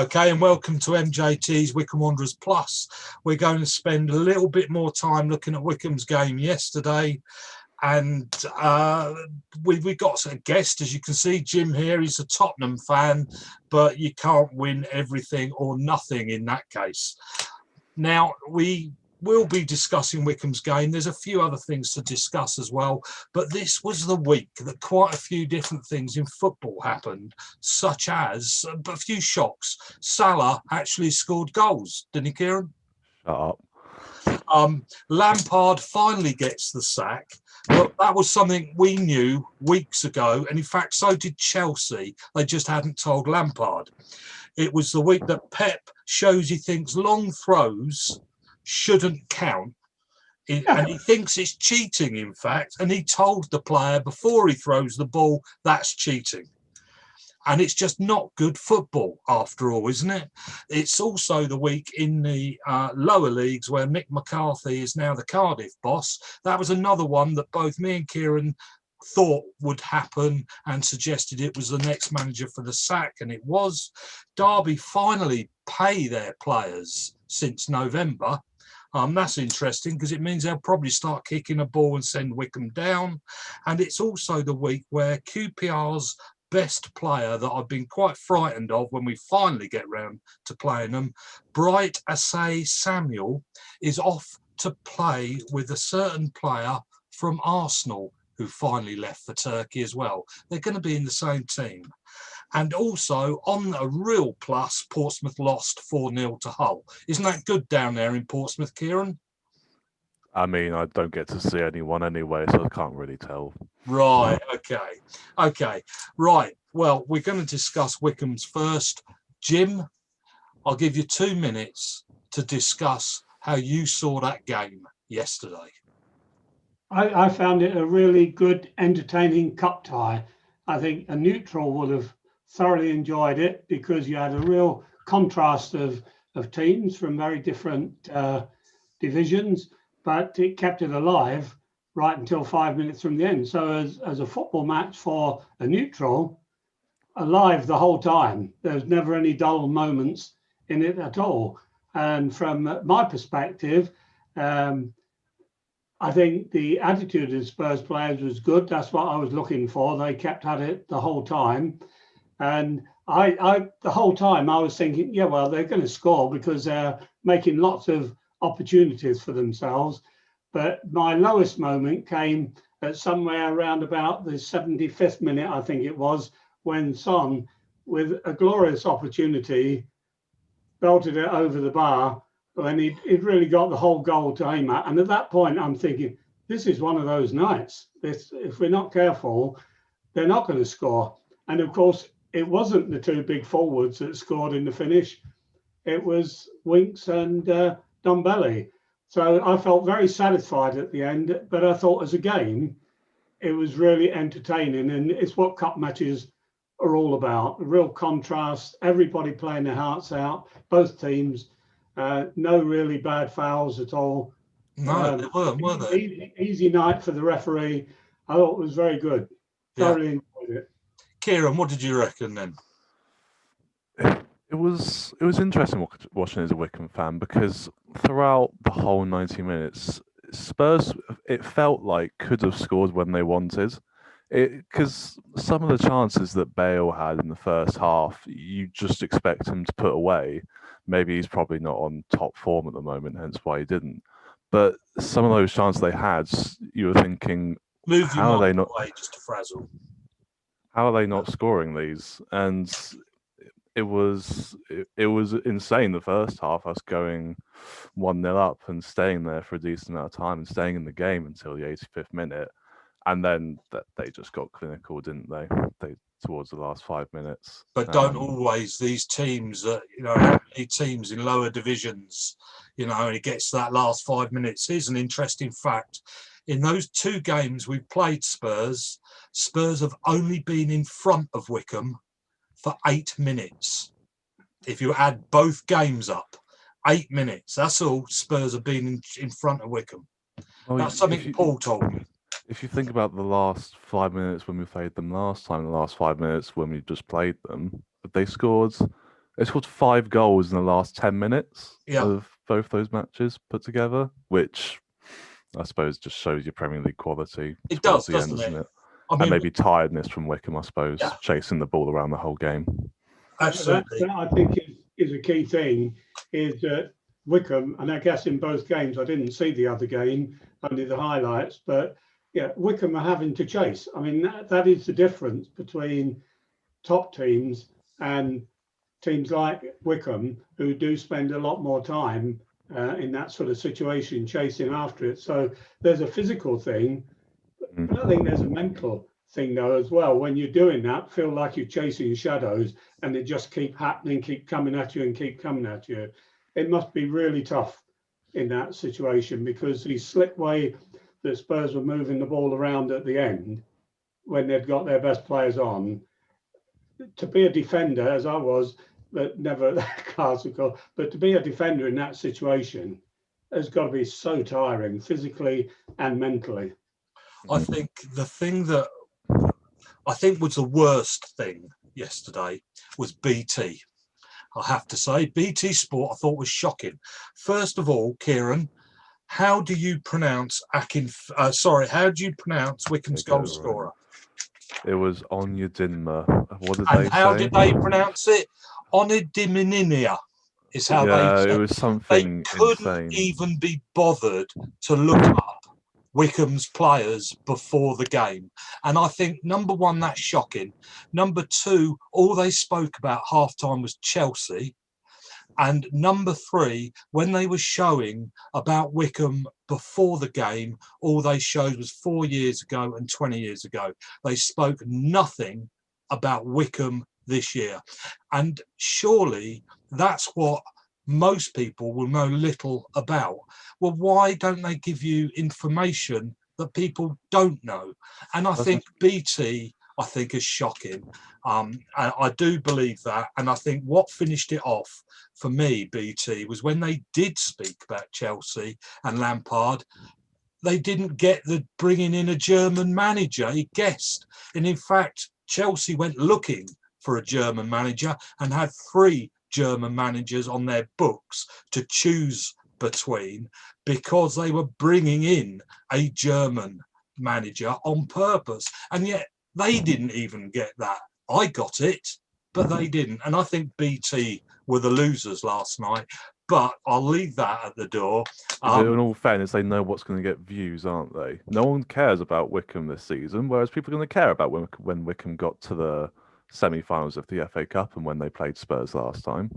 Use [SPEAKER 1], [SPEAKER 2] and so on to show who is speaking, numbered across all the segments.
[SPEAKER 1] Okay, and welcome to MJT's Wycombe Wanderers Plus. We're going to spend a little bit more time looking at Wycombe's game yesterday. And we got a guest, as you can see, Jim here. He's a Tottenham fan, but you can't win everything or nothing in that case. Now, we will be discussing Wycombe's game. There's a few other things to discuss as well, but this was the week that quite a few different things in football happened, such as a few shocks. Salah actually scored goals, didn't he, Kieran?
[SPEAKER 2] Shut up.
[SPEAKER 1] Lampard finally gets the sack. But that was something we knew weeks ago, and in fact, so did Chelsea. They just hadn't told Lampard. It was the week that Pep shows he thinks long throws shouldn't count, and he thinks it's cheating, in fact, and he told the player before he throws the ball, that's cheating. And it's just not good football after all, isn't it? It's also the week in the lower leagues where Mick McCarthy is now the Cardiff boss. That was another one that both me and Kieran thought would happen and suggested it was the next manager for the sack, and it was. Derby finally pay their players since November. That's interesting because it means they'll probably start kicking a ball and send Wycombe down. And it's also the week where QPR's best player that I've been quite frightened of when we finally get round to playing them, Bright Asay Samuel, is off to play with a certain player from Arsenal who finally left for Turkey as well. They're going to be in the same team. And also, on a real plus, Portsmouth lost 4-0 to Hull. Isn't that good down there in Portsmouth, Kieran?
[SPEAKER 2] I mean, I don't get to see anyone anyway, so I can't really tell.
[SPEAKER 1] Right, okay. Right, well, we're going to discuss Wycombe's first. Jim, I'll give you 2 minutes to discuss how you saw that game yesterday.
[SPEAKER 3] I found it a really good, entertaining cup tie. I think a neutral would have thoroughly enjoyed it because you had a real contrast of teams from very different divisions, but it kept it alive right until 5 minutes from the end. So as a football match for a neutral, alive the whole time. There's never any dull moments in it at all. And from my perspective, I think the attitude of the Spurs players was good. That's what I was looking for. They kept at it the whole time. And I the whole time I was thinking, yeah, well, they're going to score because they're making lots of opportunities for themselves. But my lowest moment came at somewhere around about the 75th minute, I think it was, when Son, with a glorious opportunity, belted it over the bar. And he'd really got the whole goal to aim at. And at that point, I'm thinking, this is one of those nights. If we're not careful, they're not going to score. And of course, it wasn't the two big forwards that scored in the finish. It was Winks and Dombelli. So I felt very satisfied at the end. But I thought as a game, it was really entertaining. And it's what cup matches are all about. A real contrast, everybody playing their hearts out, both teams. No really bad fouls at all.
[SPEAKER 1] No, they weren't, were they?
[SPEAKER 3] Easy night for the referee. I thought it was very good. Thoroughly enjoyed it.
[SPEAKER 1] Kieran, what did you reckon then?
[SPEAKER 2] It was interesting watching it as a Wycombe fan because throughout the whole 90 minutes, Spurs, it felt like could have scored when they wanted. Because some of the chances that Bale had in the first half, you just expect him to put away. Maybe he's probably not on top form at the moment, hence why he didn't. But some of those chances they had, you were thinking, how are they not
[SPEAKER 1] away just to frazzle?
[SPEAKER 2] How are they not scoring these? And it was insane the first half, us going 1-0 up and staying there for a decent amount of time and staying in the game until the 85th minute. And then they just got clinical, didn't they? Towards the last 5 minutes.
[SPEAKER 1] But don't always these teams that how many teams in lower divisions, and it gets to that last 5 minutes. Here's an interesting fact. In those 2 games we've played Spurs have only been in front of Wycombe for 8 minutes. If you add both games up, 8 minutes. That's all Spurs have been in front of Wycombe. Well, that's something Paul told me.
[SPEAKER 2] If you think about the last 5 minutes when we played them last time, the last 5 minutes when we just played them, they scored They scored 5 goals in the last 10 minutes
[SPEAKER 1] Yeah.
[SPEAKER 2] of both those matches put together, which I suppose just shows your Premier League quality
[SPEAKER 1] It
[SPEAKER 2] towards
[SPEAKER 1] does,
[SPEAKER 2] the end,
[SPEAKER 1] doesn't
[SPEAKER 2] doesn't
[SPEAKER 1] it?
[SPEAKER 2] it?
[SPEAKER 1] I
[SPEAKER 2] And
[SPEAKER 1] mean,
[SPEAKER 2] maybe tiredness from Wycombe, I suppose,
[SPEAKER 1] Yeah.
[SPEAKER 2] chasing the ball around the whole game.
[SPEAKER 1] absolutely.
[SPEAKER 3] That I think is a key thing, is that Wycombe, and I guess in both games, I didn't see the other game, only the highlights, but yeah, Wycombe are having to chase. I mean, that is the difference between top teams and teams like Wycombe, who do spend a lot more time in that sort of situation, chasing after it. So there's a physical thing, but I think there's a mental thing though as well. When you're doing that, feel like you're chasing shadows, and they just keep happening, keep coming at you, and keep coming at you. It must be really tough in that situation, because the slick way that Spurs were moving the ball around at the end, when they'd got their best players on, to be a defender, as I was, but never at that classical, but to be a defender in that situation has got to be so tiring, physically and mentally.
[SPEAKER 1] I think the thing that I think was the worst thing yesterday was BT. I have to say, BT Sport I thought was shocking. First of all, Kieran, how do you pronounce how do you pronounce Wycombe's
[SPEAKER 2] They go,
[SPEAKER 1] goal scorer?
[SPEAKER 2] It was Onyedinma. What did
[SPEAKER 1] And
[SPEAKER 2] they
[SPEAKER 1] how
[SPEAKER 2] say?
[SPEAKER 1] did they pronounce it? Onidiminia is how
[SPEAKER 2] Yeah,
[SPEAKER 1] they
[SPEAKER 2] it
[SPEAKER 1] said.
[SPEAKER 2] was
[SPEAKER 1] They
[SPEAKER 2] something
[SPEAKER 1] couldn't
[SPEAKER 2] insane.
[SPEAKER 1] even be bothered to look up Wycombe's players before the game. And I think, number one, that's shocking. Number two, all they spoke about halftime was Chelsea. And number three, when they were showing about Wycombe before the game, all they showed was 4 years ago and 20 years ago. They spoke nothing about Wycombe this year. And surely that's what most people will know little about. Well, why don't they give you information that people don't know? And I think BT, I think, is shocking. And I do believe that. And I think what finished it off for me, BT, was when they did speak about Chelsea and Lampard, they didn't get the bringing in a German manager, he guessed. And in fact, Chelsea went looking for a German manager and had 3 German managers on their books to choose between, because they were bringing in a German manager on purpose. And yet they didn't even get that. I got it, but they didn't. And I think BT were the losers last night. But I'll leave that at the door.
[SPEAKER 2] But in all fairness, they know what's going to get views, aren't they? No one cares about Wycombe this season, whereas people are going to care about when Wycombe got to the semi-finals of the FA Cup and when they played Spurs last time.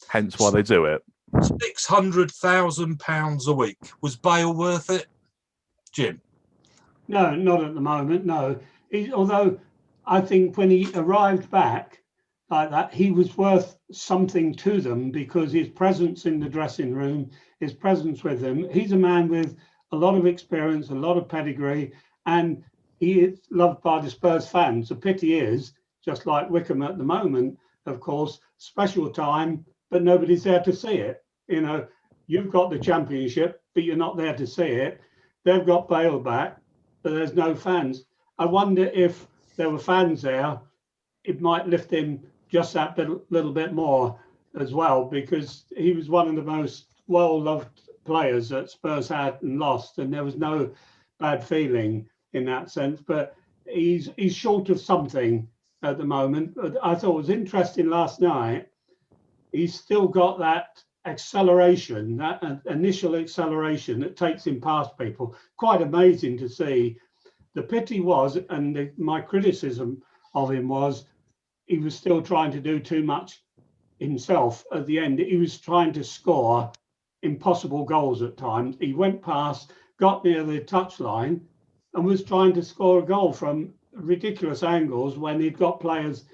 [SPEAKER 2] Hence why they do it.
[SPEAKER 1] £600,000 a week. Was Bale worth it, Jim?
[SPEAKER 3] No, not at the moment. No, although I think when he arrived back like that, he was worth something to them, because his presence in the dressing room, his presence with them. He's a man with a lot of experience, a lot of pedigree, and he is loved by the Spurs fans. The pity is, just like Wycombe at the moment, of course, special time, but nobody's there to see it. You know, you've got the championship, but you're not there to see it. They've got Bale back, but there's no fans. I wonder if there were fans there, it might lift him just that little bit more as well, because he was one of the most well-loved players that Spurs had and lost, and there was no bad feeling in that sense. But he's short of something at the moment. But I thought it was interesting last night. He's still got that acceleration, that initial acceleration that takes him past people. Quite amazing to see. The pity was, and my criticism of him was, he was still trying to do too much himself at the end. He was trying to score impossible goals at times. He went past, got near the touchline, and was trying to score a goal from ridiculous angles when he'd got players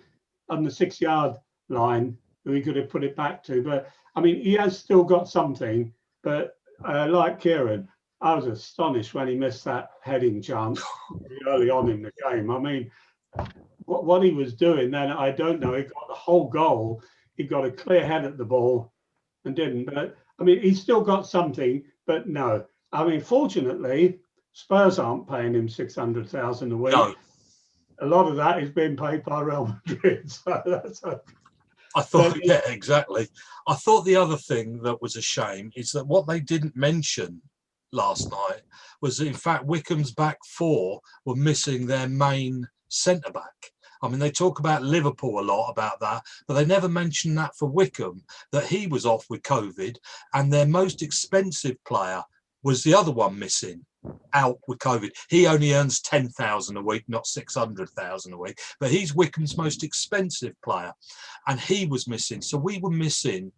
[SPEAKER 3] on the 6-yard line who he could have put it back to. But I mean, he has still got something. But like Kieran, I was astonished when he missed that heading chance early on in the game. I mean, what he was doing then, I don't know. He got the whole goal. He got a clear head at the ball and didn't. But I mean, he's still got something. But no, I mean, fortunately, Spurs aren't paying him 600,000 a week.
[SPEAKER 1] No.
[SPEAKER 3] A lot of that is being paid by Real Madrid. So that's okay.
[SPEAKER 1] I thought, yeah, exactly. I thought the other thing that was a shame is that what they didn't mention last night was that, in fact, Wycombe's back four were missing their main centre back. I mean, they talk about Liverpool a lot about that, but they never mention that for Wycombe, that he was off with COVID and their most expensive player was the other one missing, out with COVID. He only earns 10,000 a week, not 600,000 a week, but he's Wycombe's most expensive player and he was missing. So we were missing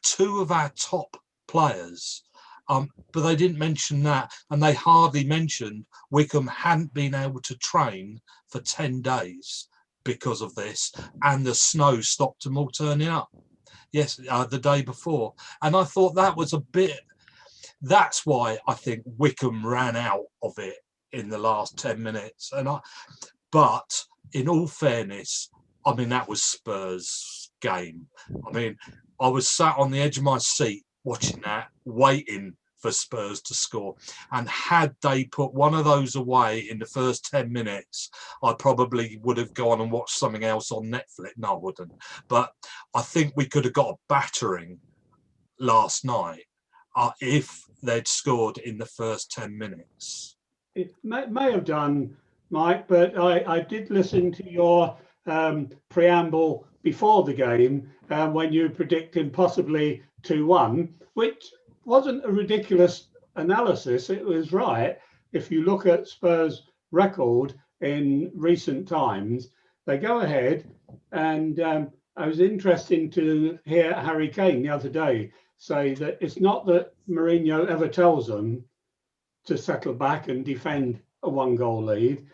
[SPEAKER 1] two of our top players. But they didn't mention that, and they hardly mentioned Wycombe hadn't been able to train for 10 days because of this, and the snow stopped them all turning up. Yes, the day before. And I thought that was a bit, that's why I think Wycombe ran out of it in the last 10 minutes. But in all fairness, I mean, that was Spurs' game. I mean, I was sat on the edge of my seat watching that, waiting for Spurs to score. And had they put one of those away in the first 10 minutes, I probably would have gone and watched something else on Netflix. No, I wouldn't. But I think we could have got a battering last night if they'd scored in the first 10 minutes.
[SPEAKER 3] It may have done, Mike, but I did listen to your preamble before the game when you predicted possibly 2-1, which wasn't a ridiculous analysis. It was right. If you look at Spurs' record in recent times, they go ahead, and I was interested to hear Harry Kane the other day say that it's not that Mourinho ever tells them to settle back and defend a one-goal lead.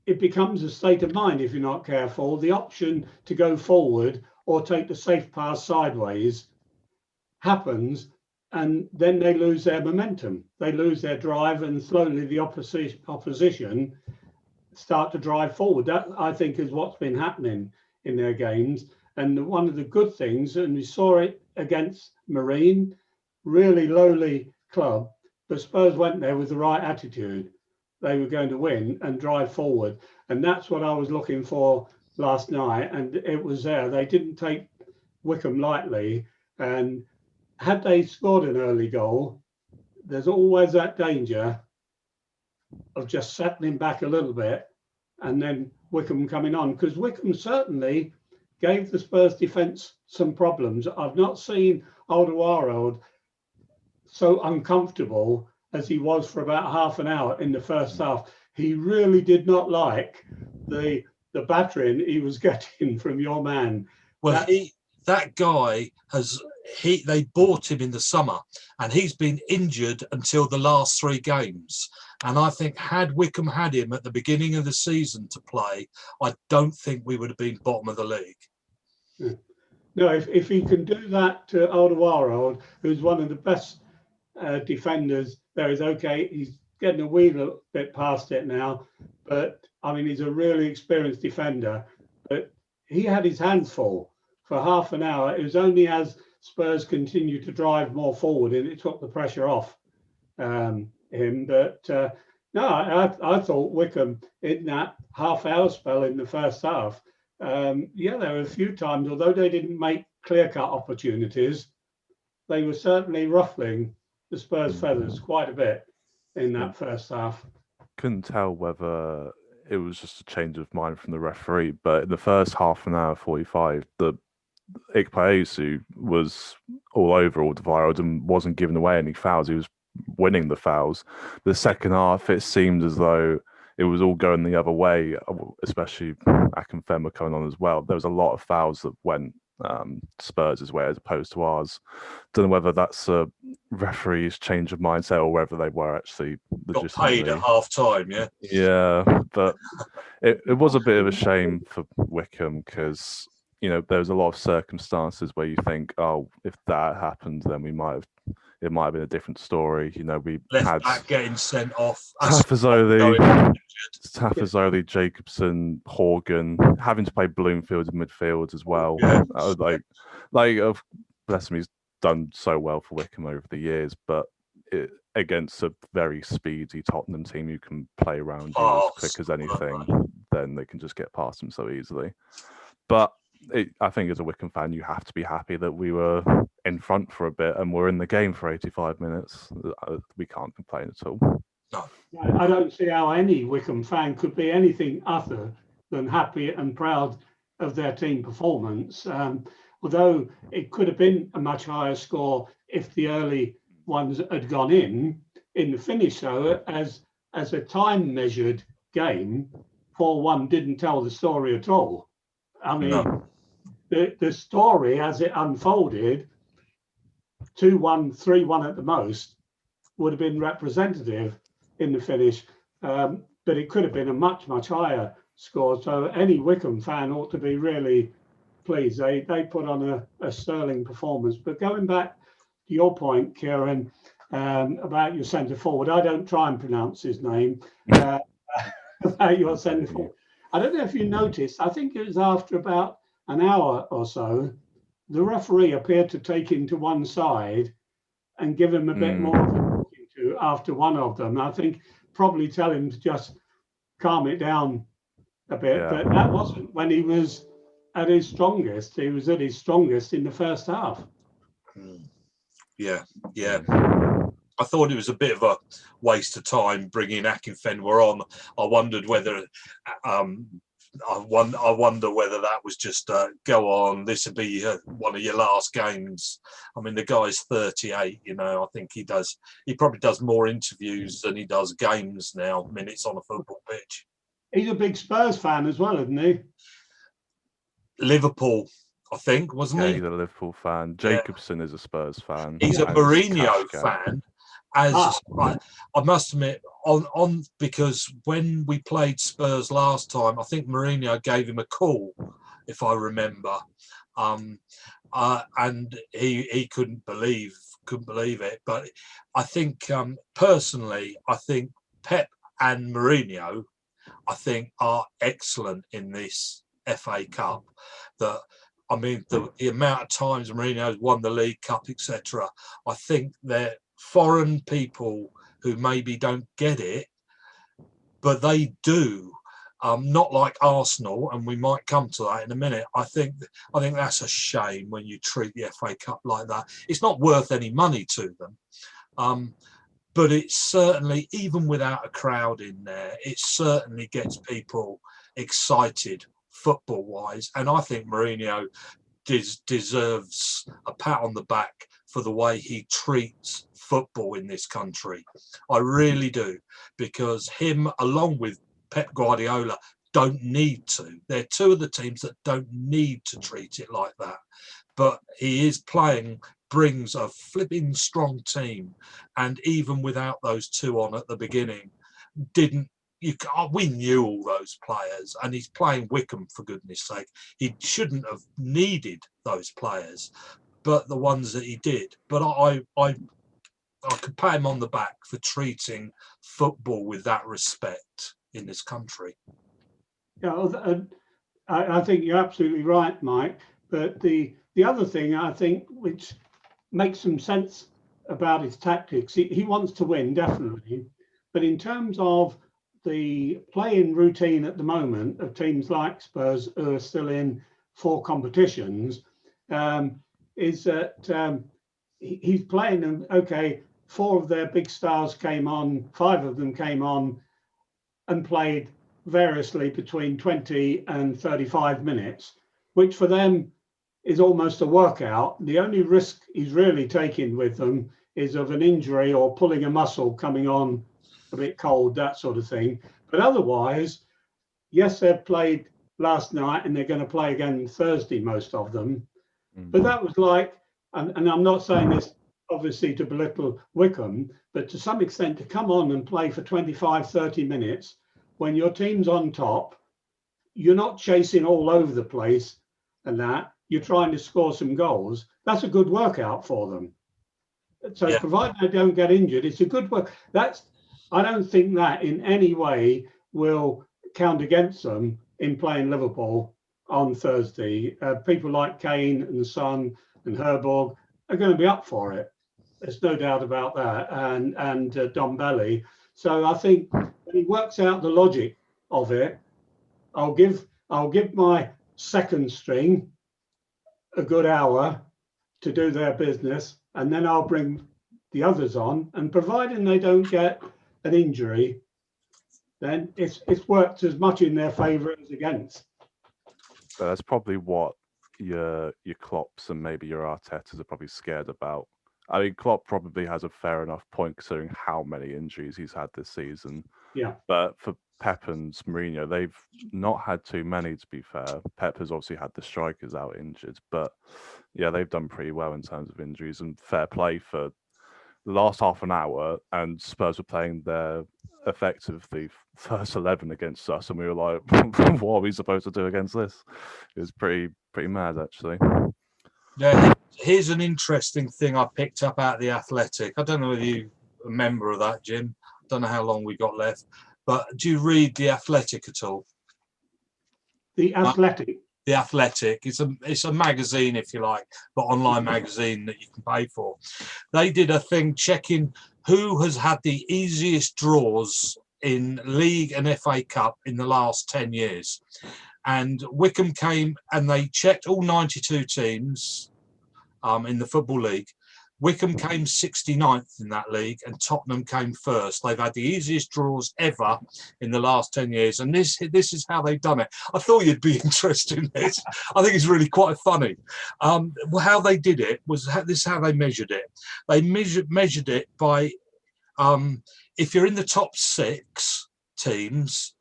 [SPEAKER 3] It becomes a state of mind if you're not careful. The option to go forward or take the safe pass sideways happens, and then they lose their momentum. They lose their drive, and slowly the opposition start to drive forward. That, I think, is what's been happening in their games. And one of the good things, and we saw it against Marine, really lowly club, but Spurs went there with the right attitude. They were going to win and drive forward. And that's what I was looking for last night. And it was there. They didn't take Wycombe lightly. And had they scored an early goal, there's always that danger of just settling back a little bit and then Wycombe coming on. Because Wycombe certainly gave the Spurs defence some problems. I've not seen Alderweireld so uncomfortable as he was for about half an hour in the first half. He really did not like the battering he was getting from your man.
[SPEAKER 1] Well, that guy they bought him in the summer, and he's been injured until the last three games. And I think had Wycombe had him at the beginning of the season to play, I don't think we would have been bottom of the league.
[SPEAKER 3] No, if he can do that to Alderweireld, who's one of the best defenders there is, okay, he's getting a wee little bit past it now, but I mean, he's a really experienced defender, but he had his hands full for half an hour. It was only as Spurs continued to drive more forward and it took the pressure off him. But no, I thought Wycombe in that half-hour spell in the first half, there were a few times, although they didn't make clear-cut opportunities, they were certainly ruffling the Spurs feathers quite a bit in that first half.
[SPEAKER 2] Couldn't tell whether it was just a change of mind from the referee, but in the first half an hour, 45, the Ikpeazu was all over Alderweireld and wasn't giving away any fouls. He was winning the fouls. The second half, it seemed as though it was all going the other way, especially Akinfenwa coming on as well. There was a lot of fouls that went Spurs' way as opposed to ours. Don't know whether that's a referee's change of mindset or whether they were actually
[SPEAKER 1] got paid at half time.
[SPEAKER 2] Yeah, but it was a bit of a shame for Wycombe because there was a lot of circumstances where you think, oh, if that happened, then it might have been a different story. We had
[SPEAKER 1] back getting sent off,
[SPEAKER 2] Tafazoli, Jacobson, Horgan, having to play Bloomfield in midfield as well.
[SPEAKER 1] Yeah.
[SPEAKER 2] I was bless him, he's done so well for Wycombe over the years, but against a very speedy Tottenham team who can play around you as quick as anything, then they can just get past him so easily. But I think as a Wycombe fan, you have to be happy that we were in front for a bit and we're in the game for 85 minutes. We can't complain at all.
[SPEAKER 1] No.
[SPEAKER 3] I don't see how any Wycombe fan could be anything other than happy and proud of their team performance. Although it could have been a much higher score if the early ones had gone in the finish, though, as a time measured game, 4-1 didn't tell the story at all. I mean,
[SPEAKER 1] No.
[SPEAKER 3] the story as it unfolded, 2-1, 3-1 at the most, would have been representative in the finish, but it could have been a much, much higher score. So any Wycombe fan ought to be really pleased. They put on a sterling performance. But going back to your point, Kieran, about your centre forward, I don't try and pronounce his name. About your centre forward, I don't know if you noticed, I think it was after about an hour or so, the referee appeared to take him to one side and give him a bit more of a talking to after one of them. I think probably tell him to just calm it down a bit,
[SPEAKER 2] Yeah.
[SPEAKER 3] but that wasn't when he was at his strongest. He was at his strongest in the first half.
[SPEAKER 1] Yeah. I thought it was a bit of a waste of time bringing Akinfenwa on. I wondered whether, I wonder whether that was just go on. This would be one of your last games. I mean, the guy's 38. You know, I think he probably does more interviews than he does games now, minutes on a football pitch.
[SPEAKER 3] He's a big Spurs fan as well, isn't he?
[SPEAKER 1] Liverpool, I think, wasn't he?
[SPEAKER 2] He's a Liverpool fan. Jacobson is a Spurs fan.
[SPEAKER 1] He's a
[SPEAKER 2] and
[SPEAKER 1] Mourinho
[SPEAKER 2] Kashka.
[SPEAKER 1] fan. I must admit, on because when we played Spurs last time, I think Mourinho gave him a call, if I remember, and he couldn't believe it. But I think personally, I think Pep and Mourinho, I think, are excellent in this FA Cup. The amount of times Mourinho's won the League Cup, etc. I think they're foreign people who maybe don't get it, but they do. Not like Arsenal, and we might come to that in a minute. I think that's a shame when you treat the FA Cup like that. It's not worth any money to them, but it's certainly, even without a crowd in there, it certainly gets people excited football-wise. And I think Mourinho deserves a pat on the back for the way he treats football in this country. I really do, because him, along with Pep Guardiola, don't need to. They're two of the teams that don't need to treat it like that. But he is brings a flipping strong team, and even without those two on at the beginning, we knew all those players, and he's playing Wycombe, for goodness sake. He shouldn't have needed those players, but the ones that he did. But I could pat him on the back for treating football with that respect in this country.
[SPEAKER 3] Yeah, I think you're absolutely right, Mike. But the other thing I think, which makes some sense about his tactics, he wants to win, definitely. But in terms of the playing routine at the moment of teams like Spurs, who are still in 4 competitions, is that he's playing them. Okay, 4 of their big stars came on, 5 of them came on and played variously between 20 and 35 minutes, which for them is almost a workout. The only risk he's really taking with them is of an injury or pulling a muscle, coming on a bit cold, that sort of thing. But otherwise, yes, they've played last night and they're going to play again Thursday, most of them. But that was like, and I'm not saying this obviously to belittle Wycombe, but to some extent to come on and play for 25, 30 minutes when your team's on top, you're not chasing all over the place and that, you're trying to score some goals. That's a good workout for them. So provided they don't get injured, it's a good work. I don't think that in any way will count against them in playing Liverpool on Thursday. People like Kane and Son and Herborg are going to be up for it. There's no doubt about that. And Dombelli. So I think when he works out the logic of it, I'll give my second string a good hour to do their business, and then I'll bring the others on, and providing they don't get an injury, then it's worked as much in their favour as against.
[SPEAKER 2] But that's probably what your Klopps and maybe your Artetas are probably scared about. I mean, Klopp probably has a fair enough point considering how many injuries he's had this season.
[SPEAKER 3] Yeah.
[SPEAKER 2] But for Pep and Mourinho, they've not had too many, to be fair. Pep has obviously had the strikers out injured, but yeah, they've done pretty well in terms of injuries, and fair play for the last half an hour, and Spurs were playing their effectively first 11 against us, and we were like, what are we supposed to do against this? It was pretty mad, actually.
[SPEAKER 1] Yeah, here's an interesting thing I picked up out of the Athletic. I don't know whether you're a member of that, Jim. I don't know how long we got left, but do you read the Athletic at all?
[SPEAKER 3] The Athletic.
[SPEAKER 1] The Athletic. It's a magazine, if you like, but online magazine that you can pay for. They did a thing checking who has had the easiest draws in League and FA Cup in the last 10 years. And Wycombe came and they checked all 92 teams in the Football League. Wycombe came 69th in that league and Tottenham came first. They've had the easiest draws ever in the last 10 years. And this is how they've done it. I thought you'd be interested in this. I think it's really quite funny. How they did it was, this is how they measured it. They measured it by, if you're in the top 6 teams,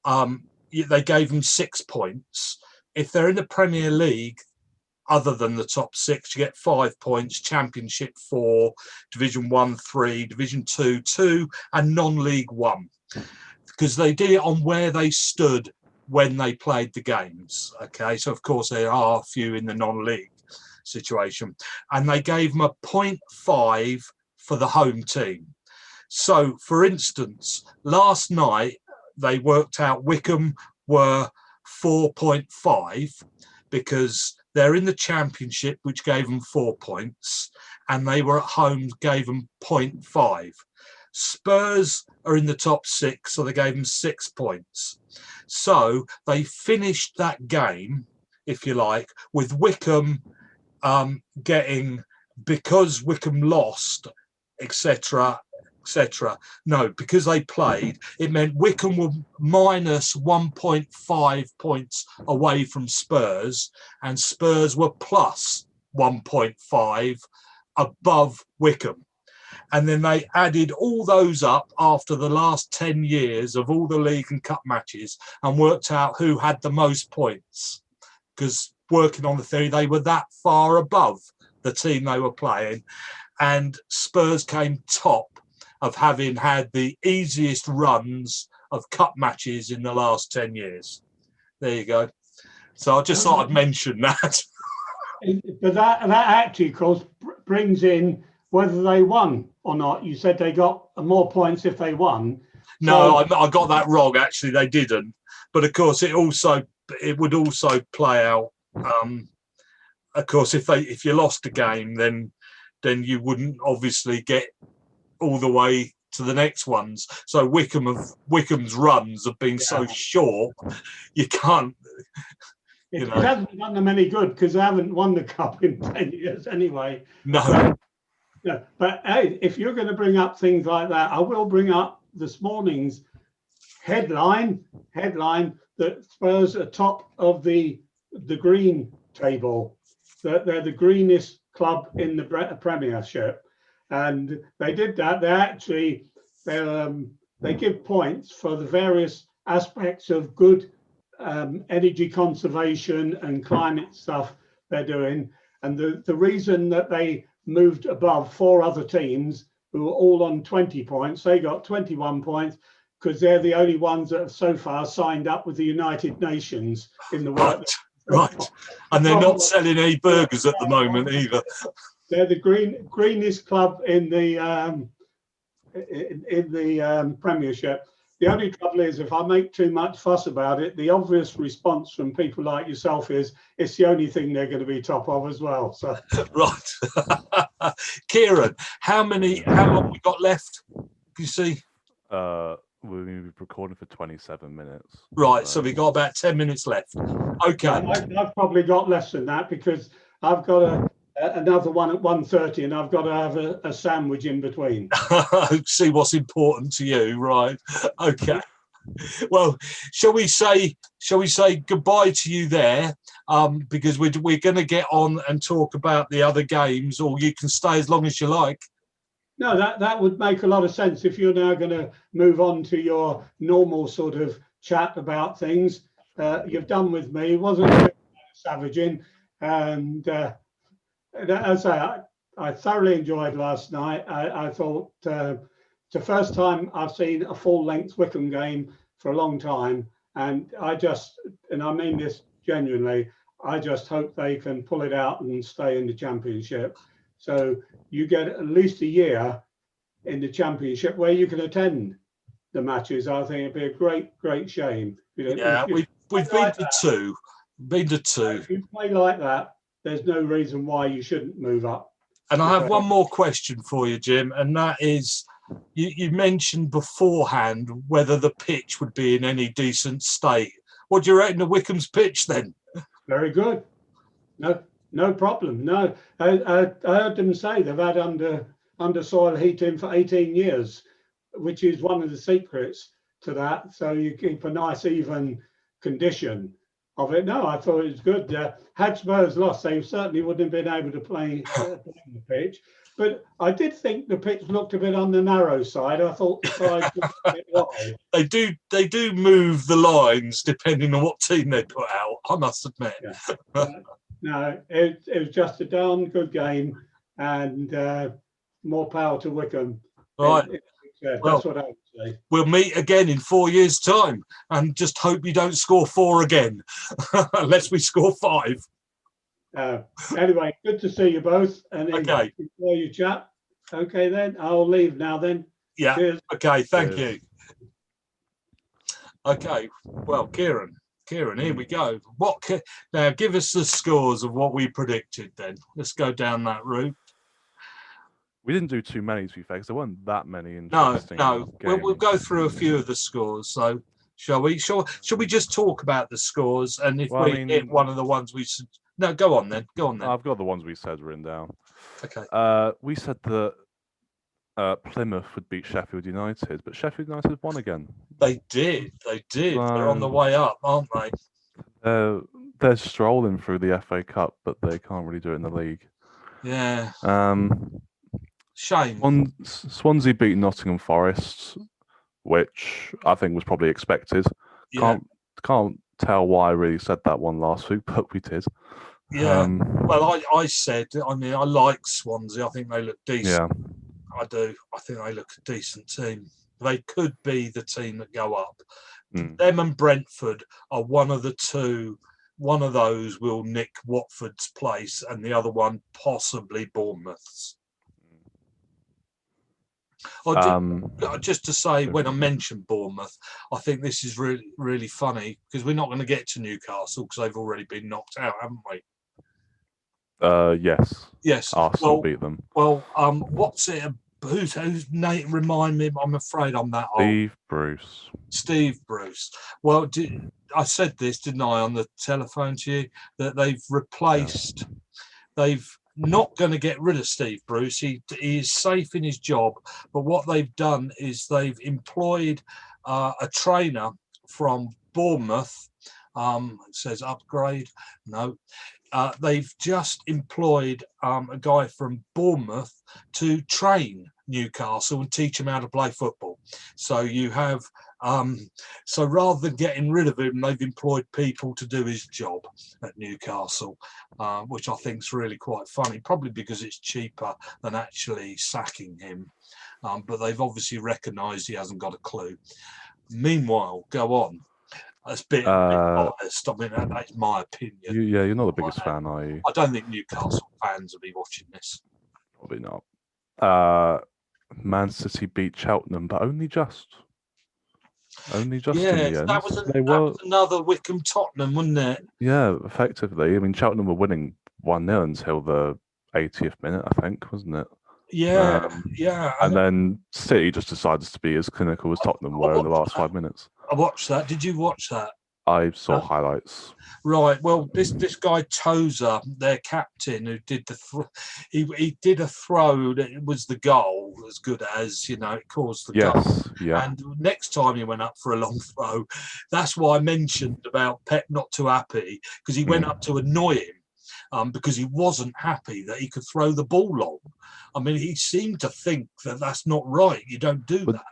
[SPEAKER 1] they gave them 6 points. If they're in the Premier League, other than the top 6, you get 5 points, Championship 4, Division 1, 3, Division 2, 2, and non-league 1. Because they did it on where they stood when they played the games. Okay, so of course there are a few in the non-league situation. And they gave them a 0.5 for the home team. So, for instance, last night, they worked out Wycombe were 4.5 because they're in the Championship, which gave them 4 points, and they were at home, gave them 0.5. Spurs are in the top 6, so they gave them 6 points. So they finished that game, if you like, with Wycombe getting, because Wycombe lost, etc., no, because they played, it meant Wycombe were minus 1.5 points away from Spurs, and Spurs were plus 1.5 above Wycombe. And then they added all those up after the last 10 years of all the league and cup matches and worked out who had the most points. Because working on the theory, they were that far above the team they were playing. And Spurs came top of having had the easiest runs of cup matches in the last 10 years. There you go. So I just thought I'd mention that.
[SPEAKER 3] But that actually, of course, brings in whether they won or not. You said they got more points if they won.
[SPEAKER 1] No, so I got that wrong. Actually, they didn't. But of course, it would also play out. Of course, if you lost a game, then you wouldn't obviously get all the way to the next ones. So Wycombe's runs have been so short, you can't.
[SPEAKER 3] It hasn't done them any good because they haven't won the cup in 10 years anyway.
[SPEAKER 1] No.
[SPEAKER 3] Yeah, but hey, if you're going to bring up things like that, I will bring up this morning's headline that Spurs are top of the green table. That they're the greenest club in the Premiership. And they did that. They give points for the various aspects of good energy conservation and climate stuff they're doing. And the reason that they moved above 4 other teams who were all on 20 points, they got 21 points because they're the only ones that have so far signed up with the United Nations in the world.
[SPEAKER 1] Right. And they're not selling any burgers at the moment either.
[SPEAKER 3] They're the greenest club in the Premiership. The only trouble is, if I make too much fuss about it, the obvious response from people like yourself is it's the only thing they're going to be top of as well. So
[SPEAKER 1] right, Kieran, how long we got left? Do you see?
[SPEAKER 2] We'll be recording for 27 minutes.
[SPEAKER 1] Right, so we got about 10 minutes left. Okay.
[SPEAKER 3] I've probably got less than that because I've got another one at 1:30, and I've got to have a sandwich in between.
[SPEAKER 1] See what's important to you, right? Okay. Well, shall we say goodbye to you there? Because we're going to get on and talk about the other games, or you can stay as long as you like.
[SPEAKER 3] No, that would make a lot of sense if you're now going to move on to your normal sort of chat about things. You've done with me. It wasn't a bit savaging, and as I thoroughly enjoyed last night. I thought it's the first time I've seen a full-length Wycombe game for a long time, and I mean this genuinely, I just hope they can pull it out and stay in the Championship. So you get at least a year in the Championship where you can attend the matches. I think it'd be a great shame.
[SPEAKER 1] Yeah, we've been to two. Been to two.
[SPEAKER 3] If you play like that, there's no reason why you shouldn't move up.
[SPEAKER 1] And I have one more question for you, Jim, and that is, you mentioned beforehand whether the pitch would be in any decent state. What do you reckon of Wycombe's pitch then?
[SPEAKER 3] Very good. No problem. No, I heard them say they've had under soil heating for 18 years, which is one of the secrets to that. So you keep a nice even condition of it. No, I thought it was good. Had Spurs lost, they certainly wouldn't have been able to play the pitch. But I did think the pitch looked a bit on the narrow side. I thought the sides looked a bit wide.
[SPEAKER 1] They do move the lines depending on what team they put out, I must admit.
[SPEAKER 3] Yeah. No, it was just a darn good game, and more power to Wycombe.
[SPEAKER 1] Right.
[SPEAKER 3] That's what I would say.
[SPEAKER 1] We'll meet again in 4 years' time, and just hope you don't score 4 again, unless we score 5.
[SPEAKER 3] Anyway, good to see you both, and
[SPEAKER 1] okay.
[SPEAKER 3] Enjoy your chat. Okay, then I'll leave now. Then.
[SPEAKER 1] Yeah.
[SPEAKER 3] Cheers.
[SPEAKER 1] Okay. Thank you. Okay. Well, Kieran, here we go. Now? Give us the scores of what we predicted. Then let's go down that route.
[SPEAKER 2] We didn't do too many, to be fair, because there weren't that many interesting
[SPEAKER 1] No.
[SPEAKER 2] games.
[SPEAKER 1] We'll go through a few of the scores. So, shall we? Shall we just talk about the scores? And if we hit one of the ones we should... No, go on then.
[SPEAKER 2] I've got the ones we said written down.
[SPEAKER 1] Okay.
[SPEAKER 2] We said that Plymouth would beat Sheffield United, but Sheffield United won again.
[SPEAKER 1] They did. They're on the way up, aren't they?
[SPEAKER 2] They're strolling through the FA Cup, but they can't really do it in the league.
[SPEAKER 1] Yeah. Shame.
[SPEAKER 2] Swansea beat Nottingham Forest, which I think was probably expected.
[SPEAKER 1] Yeah.
[SPEAKER 2] Can't tell why I really said that one last week, but we did.
[SPEAKER 1] Yeah. Well, I said, I like Swansea. I think they look decent.
[SPEAKER 2] Yeah.
[SPEAKER 1] I do. I think they look a decent team. They could be the team that go up. Them and Brentford are one of the two. One of those will nick Watford's place, and the other one possibly Bournemouth's. Just to say, when I mentioned Bournemouth, I think this is really, really funny because we're not going to get to Newcastle because they've already been knocked out, haven't we?
[SPEAKER 2] Yes.
[SPEAKER 1] Yes.
[SPEAKER 2] Arsenal beat them.
[SPEAKER 1] Well, what's it? Whose name? Remind me. I'm afraid I'm that old.
[SPEAKER 2] Steve Bruce.
[SPEAKER 1] Well, I said this, didn't I, on the telephone to you, that they've replaced. They've not going to get rid of Steve Bruce. He is safe in his job, but what they've done is they've employed a trainer from Bournemouth. It says upgrade. No. They've just employed a guy from Bournemouth to train Newcastle and teach them how to play football. So you have, so rather than getting rid of him, they've employed people to do his job at Newcastle, which I think is really quite funny, probably because it's cheaper than actually sacking him. But they've obviously recognised he hasn't got a clue. Meanwhile, go on. That's a bit biased. I mean, that's my opinion.
[SPEAKER 2] You're not the biggest fan, are you?
[SPEAKER 1] I don't think Newcastle fans will be watching this.
[SPEAKER 2] Probably not. Man City beat Cheltenham, but only just. In the end.
[SPEAKER 1] That was another Wycombe Tottenham, wasn't it?
[SPEAKER 2] Yeah, effectively. I mean, Cheltenham were winning 1-0 until the 80th minute, I think, wasn't it?
[SPEAKER 1] Yeah.
[SPEAKER 2] And then City just decided to be as clinical as Tottenham were in the last 5 minutes.
[SPEAKER 1] I watched that. Did you watch that?
[SPEAKER 2] I saw highlights.
[SPEAKER 1] Right. Well, this guy Tozer, their captain, who did he did a throw that was the goal, as good as it caused the goal.
[SPEAKER 2] Yes, yeah.
[SPEAKER 1] And next time he went up for a long throw, that's why I mentioned about Pep not too happy, because he went up to annoy him, because he wasn't happy that he could throw the ball long. I mean, he seemed to think that that's not right. You don't do that.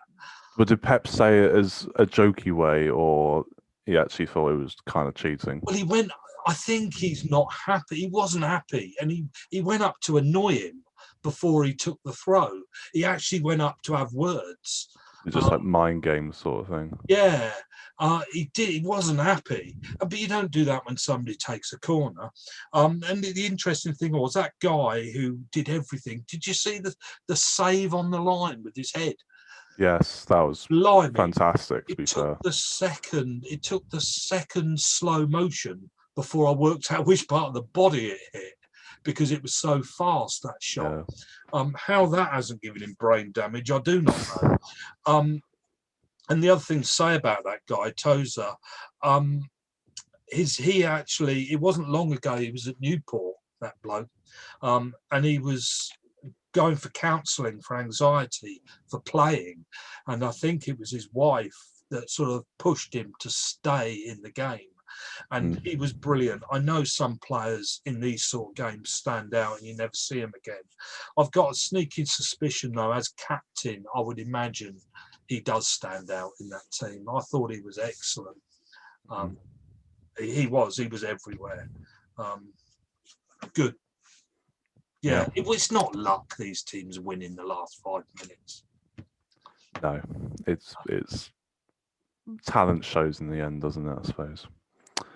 [SPEAKER 2] But did Pep say it as a jokey way, or he actually thought it was kind of cheating?
[SPEAKER 1] Well, I think he's not happy. He wasn't happy. And he went up to annoy him before he took the throw. He actually went up to have words.
[SPEAKER 2] It's just like mind games sort of thing.
[SPEAKER 1] Yeah, he did. He wasn't happy. But you don't do that when somebody takes a corner. And the interesting thing was that guy who did everything. Did you see the save on the line with his head?
[SPEAKER 2] Yes, that was fantastic, to be fair.
[SPEAKER 1] It took the second slow motion before I worked out which part of the body it hit, because it was so fast, that shot. Yeah. How that hasn't given him brain damage, I do not know. And the other thing to say about that guy, Tozer, it wasn't long ago, he was at Newport, that bloke, and he was going for counselling for anxiety for playing, and I think it was his wife that sort of pushed him to stay in the game, and he was brilliant. I know some players in these sort of games stand out and you never see them again. I've got a sneaking suspicion though, as captain, I would imagine he does stand out in that team. I thought he was excellent. He was everywhere. Good. Yeah, it's not luck these teams win in the last 5 minutes.
[SPEAKER 2] No, it's talent shows in the end, doesn't it, I suppose?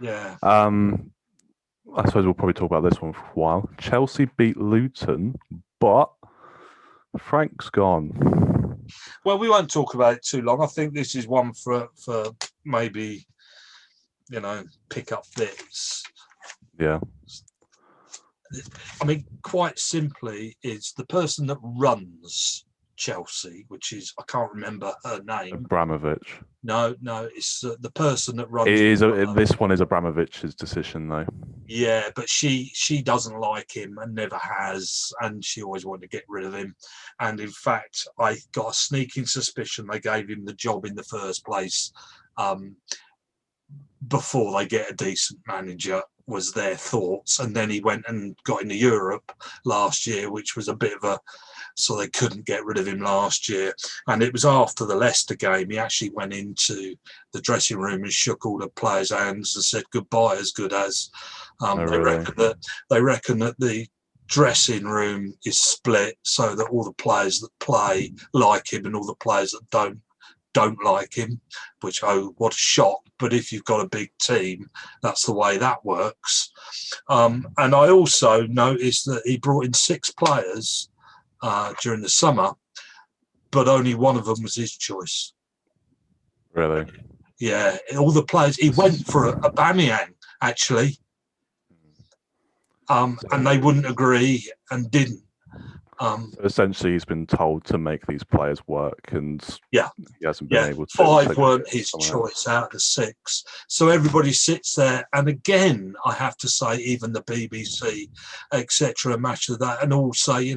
[SPEAKER 1] Yeah.
[SPEAKER 2] I suppose we'll probably talk about this one for a while. Chelsea beat Luton, but Frank's gone.
[SPEAKER 1] Well, we won't talk about it too long. I think this is one for maybe, pick up bits.
[SPEAKER 2] Yeah.
[SPEAKER 1] I mean, quite simply, it's the person that runs Chelsea, which is, I can't remember her name.
[SPEAKER 2] Abramovich.
[SPEAKER 1] No, it's the person that runs.
[SPEAKER 2] This one is Abramovich's decision, though.
[SPEAKER 1] Yeah, but she doesn't like him and never has, and she always wanted to get rid of him. And in fact, I got a sneaking suspicion they gave him the job in the first place before they get a decent manager, was their thoughts. And then he went and got into Europe last year, which was a bit of so they couldn't get rid of him last year. And it was after the Leicester game, he actually went into the dressing room and shook all the players' hands and said goodbye, as good as. They reckon that the dressing room is split so that all the players that play like him and all the players that don't like him, which, what a shock. But if you've got a big team, that's the way that works. And I also noticed that he brought in 6 players during the summer, but only one of them was his choice.
[SPEAKER 2] Really?
[SPEAKER 1] Yeah, all the players. He went for Aubameyang, actually, and they wouldn't agree and didn't.
[SPEAKER 2] So essentially, he's been told to make these players work, and he hasn't been able to.
[SPEAKER 1] 5 weren't his choice out of the 6. So everybody sits there, and again, I have to say, even the BBC, etc., match of that, and all say, he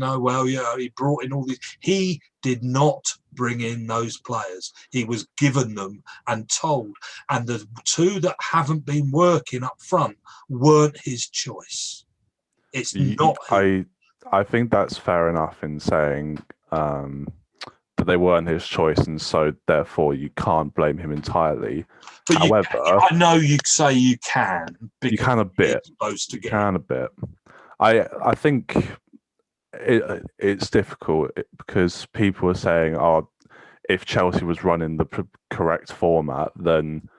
[SPEAKER 1] brought in all these. He did not bring in those players. He was given them and told, and the 2 that haven't been working up front weren't his choice. It's not.
[SPEAKER 2] I think that's fair enough in saying that they weren't his choice, and so therefore you can't blame him entirely.
[SPEAKER 1] But
[SPEAKER 2] however,
[SPEAKER 1] I know you say you can.
[SPEAKER 2] You can a bit. You can a bit. I think it's difficult because people are saying, "Oh, if Chelsea was running the correct format, then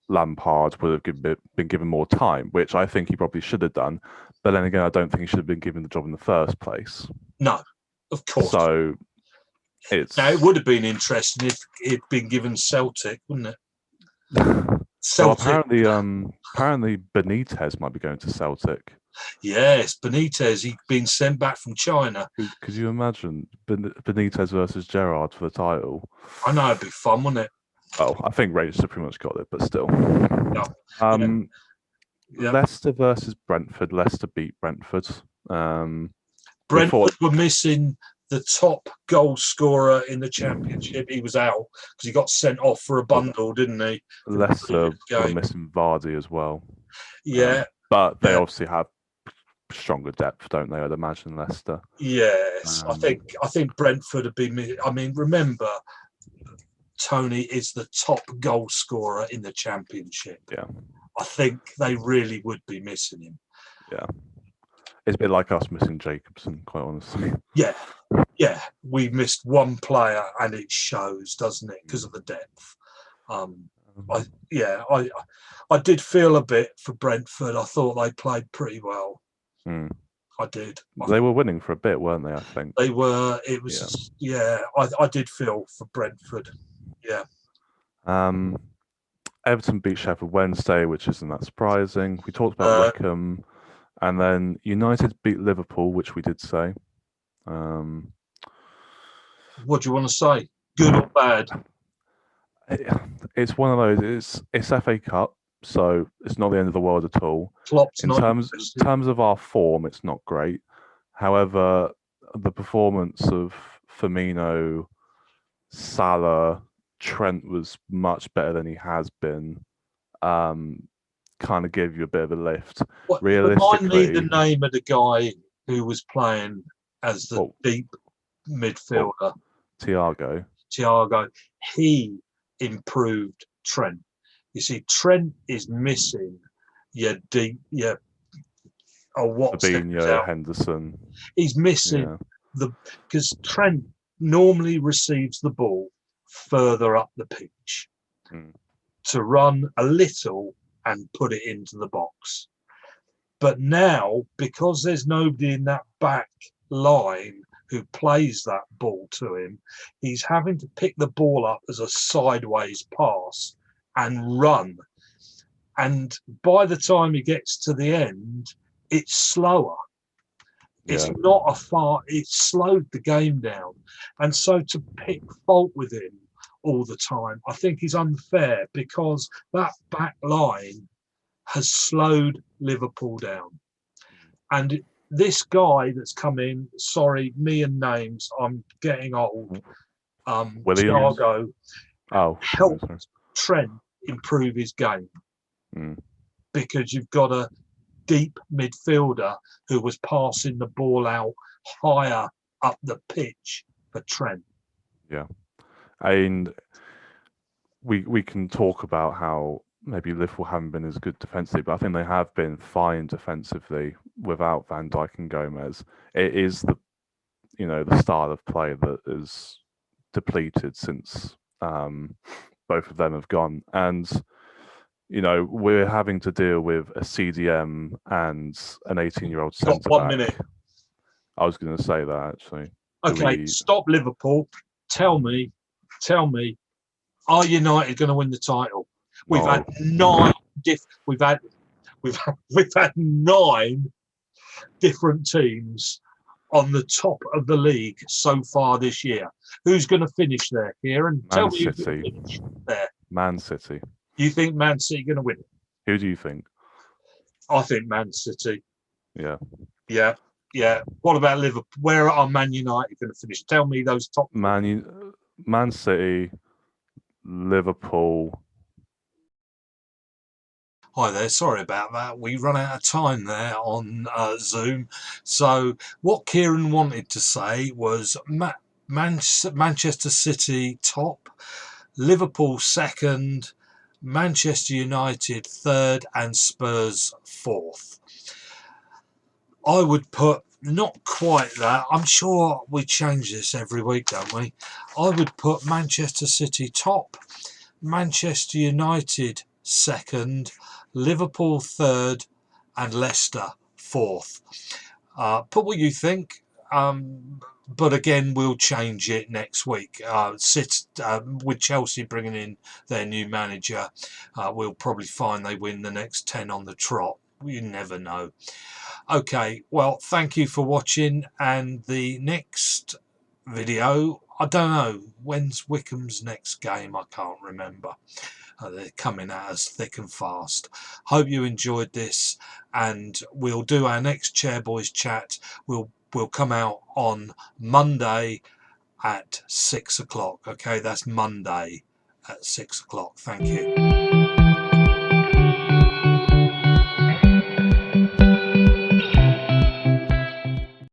[SPEAKER 2] Lampard would have been given more time," which I think he probably should have done. But then again, I don't think he should have been given the job in the first place.
[SPEAKER 1] No, of course.
[SPEAKER 2] So
[SPEAKER 1] it would have been interesting if he'd been given Celtic, wouldn't it?
[SPEAKER 2] Celtic. Well, apparently Benitez might be going to Celtic.
[SPEAKER 1] Yes, Benitez. He'd been sent back from China.
[SPEAKER 2] Could you imagine Benitez versus Gerrard for the title?
[SPEAKER 1] I know, it'd be fun, wouldn't it?
[SPEAKER 2] Oh, I think Rangers have pretty much got it, but still.
[SPEAKER 1] Yeah.
[SPEAKER 2] Leicester versus Brentford. Leicester beat Brentford.
[SPEAKER 1] Brentford were missing the top goal scorer in the Championship. He was out because he got sent off for a bundle, didn't he?
[SPEAKER 2] Leicester were missing Vardy as well.
[SPEAKER 1] Yeah.
[SPEAKER 2] But they obviously have stronger depth, don't they? I'd imagine Leicester.
[SPEAKER 1] Yes, I think Brentford would be. I mean, remember, Tony is the top goal scorer in the Championship.
[SPEAKER 2] Yeah,
[SPEAKER 1] I think they really would be missing him.
[SPEAKER 2] Yeah, it's a bit like us missing Jacobson, quite honestly.
[SPEAKER 1] Yeah, we missed one player, and it shows, doesn't it? Because of the depth. I did feel a bit for Brentford. I thought they played pretty well. I did.
[SPEAKER 2] They were winning for a bit, weren't they? I think
[SPEAKER 1] they were. It was. I did feel for Brentford. Yeah.
[SPEAKER 2] Everton beat Sheffield Wednesday, which isn't that surprising. We talked about Wycombe, and then United beat Liverpool, which we did say.
[SPEAKER 1] What do you want to say? Good or bad?
[SPEAKER 2] It's one of those. It's FA Cup, so it's not the end of the world at all.
[SPEAKER 1] Klopp's
[SPEAKER 2] in terms of our form, it's not great. However, the performance of Firmino, Salah, Trent was much better than he has been. Kind of gave you a bit of a lift.
[SPEAKER 1] Remind me the name of the guy who was playing as the deep midfielder.
[SPEAKER 2] Thiago.
[SPEAKER 1] He improved Trent. You see, Trent is missing your deep,
[SPEAKER 2] Fabinho, Henderson.
[SPEAKER 1] He's missing because Trent normally receives the ball further up the pitch to run a little and put it into the box. But now, because there's nobody in that back line who plays that ball to him, he's having to pick the ball up as a sideways pass and run. And by the time he gets to the end, it's slower. It's not it's slowed the game down. And so to pick fault with him all the time, I think is unfair, because that back line has slowed Liverpool down. And this guy that's come in, sorry, me and names, I'm getting old. Thiago helped Trent improve his game because you've got a deep midfielder who was passing the ball out higher up the pitch for Trent.
[SPEAKER 2] Yeah, and we can talk about how maybe Liverpool haven't been as good defensively, but I think they have been fine defensively without Van Dijk and Gomez. It is the style of play that is depleted since both of them have gone, and we're having to deal with a CDM and an 18-year-old centre back.
[SPEAKER 1] 1 minute.
[SPEAKER 2] I was going to say that actually.
[SPEAKER 1] Okay, stop Liverpool. Tell me, are United going to win the title? We've had we've had 9 different teams on the top of the league so far this year. Who's going to finish there, Kieran? Tell me who's going to finish there.
[SPEAKER 2] Man City.
[SPEAKER 1] You think Man City are going to win it?
[SPEAKER 2] Who do you think?
[SPEAKER 1] I think Man City.
[SPEAKER 2] Yeah.
[SPEAKER 1] What about Liverpool? Where are Man United going to finish? Tell me those top.
[SPEAKER 2] Man City, Liverpool.
[SPEAKER 1] Hi there, sorry about that. We run out of time there on Zoom. So what Kieran wanted to say was Manchester City top, Liverpool second, Manchester United third, and Spurs fourth. I would put not quite that. I'm sure we change this every week, don't we? I would put Manchester City top, Manchester United second, Liverpool third, and Leicester fourth. Put what you think. But again, we'll change it next week. With Chelsea bringing in their new manager, we'll probably find they win the next 10 on the trot. You never know. Okay, well, thank you for watching. And the next video, I don't know, when's Wycombe's next game? I can't remember. They're coming at us thick and fast. Hope you enjoyed this, and we'll do our next Chairboys chat. We'll come out on Monday at 6 o'clock. Okay, that's Monday at 6 o'clock. Thank you.